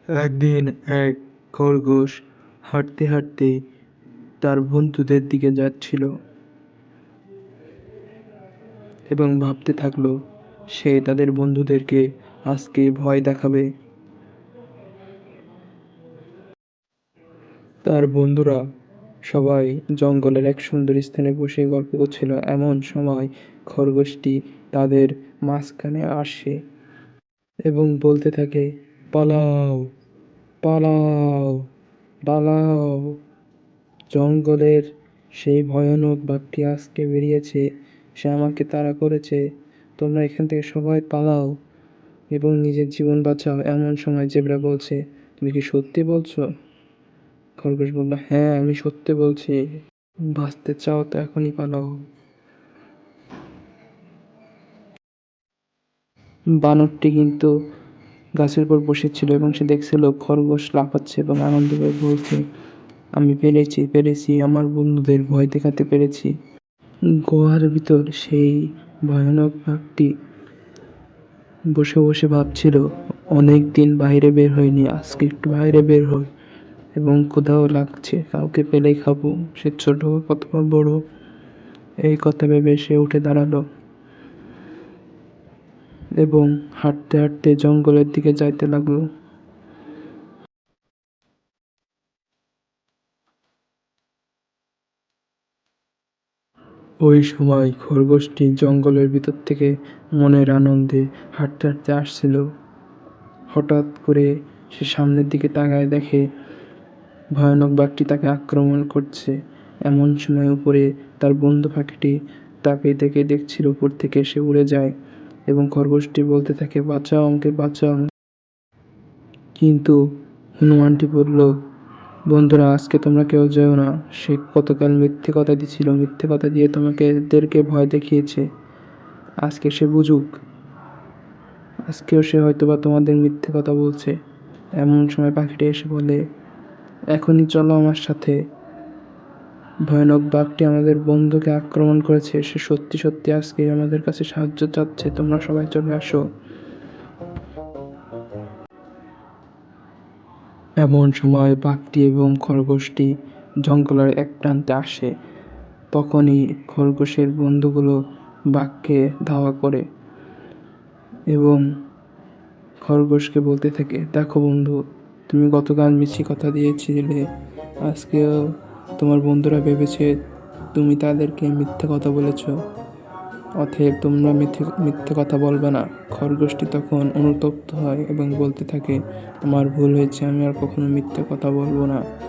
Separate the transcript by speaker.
Speaker 1: একদিন এক খরগোশ হাঁটতে হাঁটতে তার বন্ধুদের দিকে যাচ্ছিল এবং ভাবতে থাকলো সে তাদের বন্ধুদেরকে আজকে ভয় দেখাবে। তার বন্ধুরা সবাই জঙ্গলের এক সুন্দর স্থানে বসে গল্প করছিল। এমন সময় খরগোশটি তাদের মাঝখানে আসে এবং বলতে থাকে, পালাও, পালাও, পালাও। জঙ্গলের সেই ভয়ানক বাঘটি আজকে বেরিয়েছে, সে আমাকে তাড়া করেছে। তোমরা এখান থেকে সবাই পালাও এবং নিজের জীবন বাঁচাও। এমন সময় জেব্রা বলছে, তুমি কি সত্যি বলছো? খরগোশ বলল, হ্যাঁ, আমি সত্যি বলছি। বাঁচতে চাও তো এখনই পালাও। বানরটি কিন্তু গাছের উপর বসেছিল এবং সে দেখছিল খরগোশ লাফাচ্ছে এবং আনন্দ করে বলছে, আমি পেরেছি, পেরেছি, আমার বন্ধুদের ভয় দেখাতে পেরেছি। গুহার ভিতর সেই ভয়ানক বাঘটি বসে বসে ভাবছিল, অনেক দিন বাইরে বের হয়নি, আজকে একটু বাইরে বের হই এবং ক্ষুধাও লাগছে, কাউকে পেলেই খাবো, সে ছোট অথবা বড়। এই কথা ভেবে সে উঠে দাঁড়ালো এবং হাঁটতে হাঁটতে জঙ্গলের দিকে যাইতে লাগলো। ওই সময় খরগোশটি জঙ্গলের ভিতর থেকে মনের আনন্দে হাঁটতে হাঁটতে আসছিল। হঠাৎ করে সে সামনের দিকে তাকায় দেখে ভয়ানক বাঘটি তাকে আক্রমণ করছে। এমন সময় উপরে তার বন্ধু পাখিটি তাকে দেখে দেখছিল, উপর থেকে সে উড়ে যায় এবং খরগোশটি বলতে থাকে, বাঁচাও আমাকে, বাঁচাও। কিন্তু হনুমানটি বলল, বন্ধুরা, আজকে তোমরা কেউ যেও না। সে কতকাল মিথ্যে কথা দিছিল, মিথ্যে কথা দিয়ে তোমাকে এদেরকে ভয় দেখিয়েছে। আজকে সে বুঝুক, আজকেও সে হয়তোবা তোমাদের মিথ্যে কথা বলছে। এমন সময় পাখিটি এসে বলে, এখনই চলো আমার সাথে, ভয়ানক বাঘটি আমাদের বন্ধুকে আক্রমণ করেছে, সে সত্যি সত্যি আজকে আমাদের কাছে সাহায্য চাচ্ছে, তোমরা সবাই চলে আসো। এমন সময় বাঘটি এবং খরগোশটি জঙ্গলের এক প্রান্তে আসে। তখনই খরগোশের বন্ধুগুলো বাঘকে ধাওয়া করে এবং খরগোশকে বলতে থাকে, দেখো বন্ধু, তুমি গতকাল মিছি কথা দিয়েছিলে, আজকেও তোমার বন্ধুরা ভেবেছে তুমি তাদেরকে মিথ্যে কথা বলেছ, অতএব তোমরা মিথ্যে কথা বলবে না। খরগোশটি তখন অনুতপ্ত হয় এবং বলতে থাকে, আমার ভুল হয়েছে, আমি আর কখনো মিথ্যে কথা বলবো না।